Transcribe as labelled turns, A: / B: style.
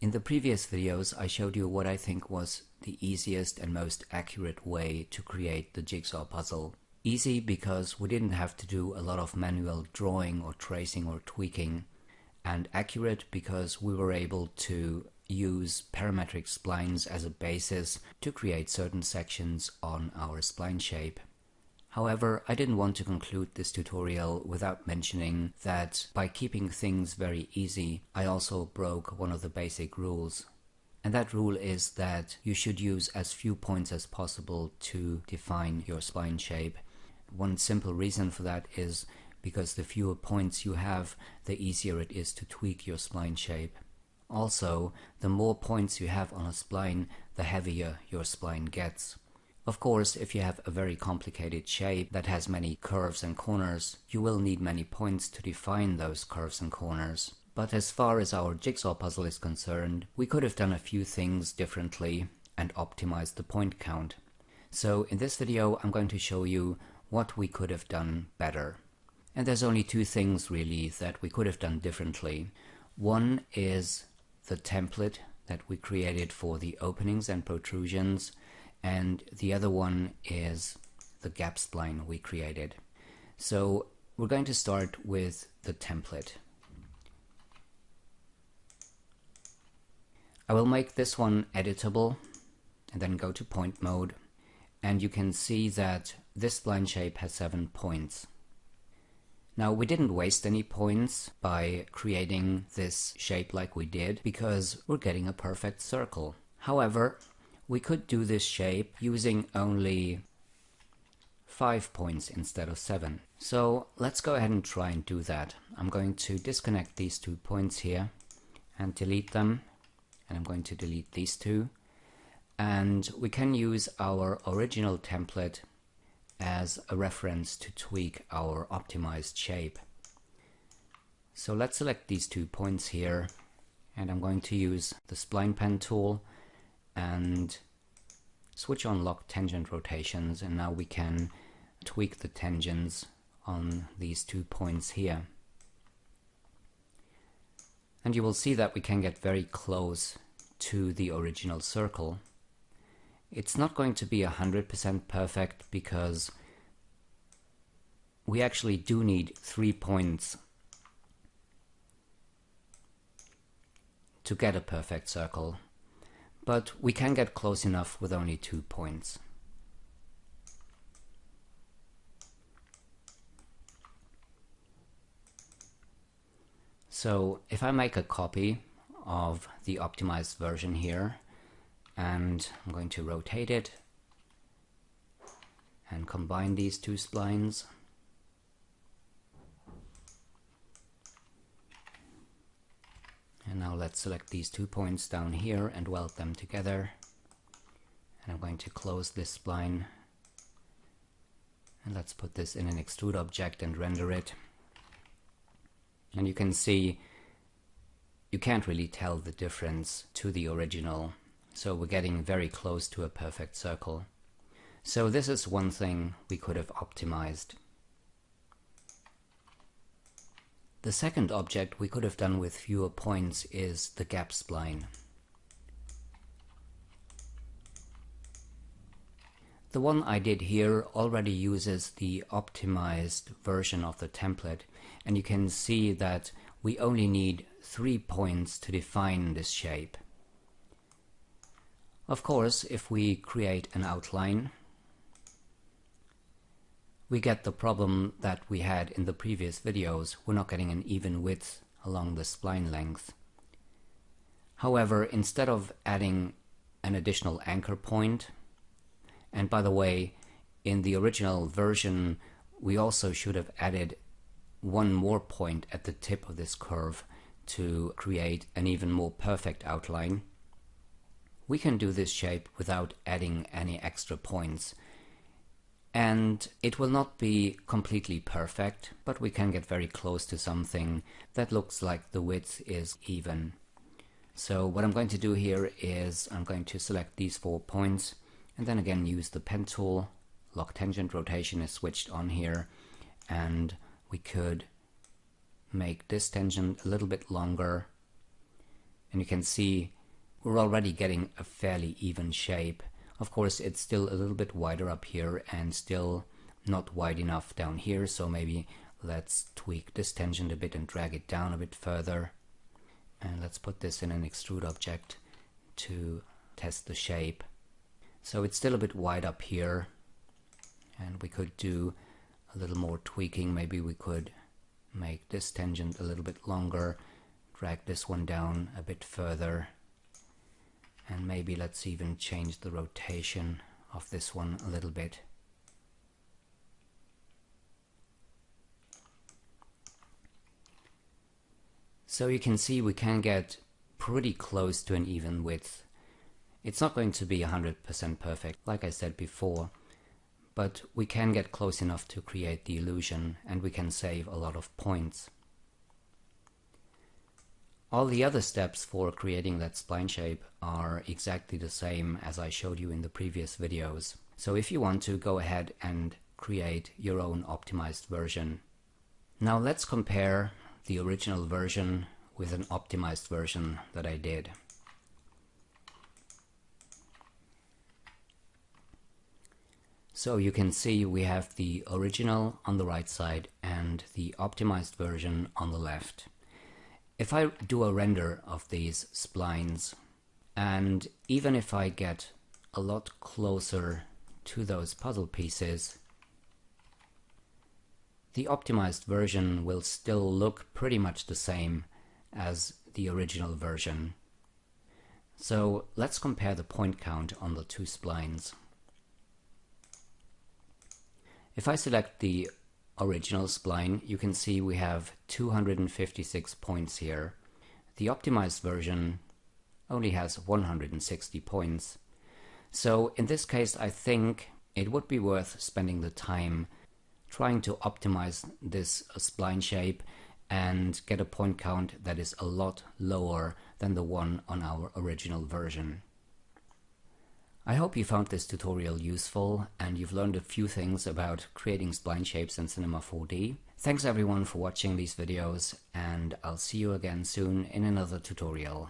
A: In the previous videos, I showed you what I think was the easiest and most accurate way to create the jigsaw puzzle. Easy because we didn't have to do a lot of manual drawing or tracing or tweaking, and accurate because we were able to use parametric splines as a basis to create certain sections on our spline shape. However, I didn't want to conclude this tutorial without mentioning that by keeping things very easy, I also broke one of the basic rules. And that rule is that you should use as few points as possible to define your spline shape. One simple reason for that is because the fewer points you have, the easier it is to tweak your spline shape. Also, the more points you have on a spline, the heavier your spline gets. Of course, if you have a very complicated shape that has many curves and corners, you will need many points to define those curves and corners. But as far as our jigsaw puzzle is concerned, we could have done a few things differently and optimized the point count. So in this video, I'm going to show you what we could have done better. And there's only two things really that we could have done differently. One is the template that we created for the openings and protrusions, and the other one is the gap spline we created. So we're going to start with the template. I will make this one editable and then go to point mode, and you can see that this spline shape has 7 points. Now, we didn't waste any points by creating this shape like we did because we're getting a perfect circle. However, we could do this shape using only 5 points instead of 7. So let's go ahead and try and do that. I'm going to disconnect these 2 points here and delete them, and I'm going to delete these 2. And we can use our original template as a reference to tweak our optimized shape. So let's select these 2 points here, and I'm going to use the spline pen tool and switch on lock tangent rotations, and now we can tweak the tangents on these 2 points here. And you will see that we can get very close to the original circle. It's not going to be 100% perfect because we actually do need 3 points to get a perfect circle, but we can get close enough with only 2 points. So if I make a copy of the optimized version here, and I'm going to rotate it and combine these 2 splines. And now let's select these 2 points down here and weld them together. And I'm going to close this spline. And let's put this in an extrude object and render it. And you can see you can't really tell the difference to the original. So we're getting very close to a perfect circle. So this is one thing we could have optimized. The second object we could have done with fewer points is the gap spline. The one I did here already uses the optimized version of the template, and you can see that we only need 3 points to define this shape. Of course, if we create an outline, we get the problem that we had in the previous videos. We're not getting an even width along the spline length. However, instead of adding an additional anchor point, and by the way, in the original version, we also should have added 1 more point at the tip of this curve to create an even more perfect outline. We can do this shape without adding any extra points. And it will not be completely perfect, but we can get very close to something that looks like the width is even. So what I'm going to do here is I'm going to select these 4 points and then again use the pen tool. Lock tangent rotation is switched on here, and we could make this tangent a little bit longer, and you can see we're already getting a fairly even shape. Of course, it's still a little bit wider up here and still not wide enough down here, so maybe let's tweak this tangent a bit and drag it down a bit further. And let's put this in an extrude object to test the shape. So it's still a bit wide up here, and we could do a little more tweaking. Maybe we could make this tangent a little bit longer, drag this one down a bit further, and maybe let's even change the rotation of this one a little bit. So you can see we can get pretty close to an even width. It's not going to be 100% perfect, like I said before, but we can get close enough to create the illusion, and we can save a lot of points. All the other steps for creating that spline shape are exactly the same as I showed you in the previous videos. So if you want to, go ahead and create your own optimized version. Now let's compare the original version with an optimized version that I did. So you can see we have the original on the right side and the optimized version on the left. If I do a render of these splines, and even if I get a lot closer to those puzzle pieces, the optimized version will still look pretty much the same as the original version. So let's compare the point count on the two splines. If I select the original spline, you can see we have 256 points here. The optimized version only has 160 points. So in this case, I think it would be worth spending the time trying to optimize this spline shape and get a point count that is a lot lower than the one on our original version. I hope you found this tutorial useful and you've learned a few things about creating spline shapes in Cinema 4D. Thanks everyone for watching these videos, and I'll see you again soon in another tutorial.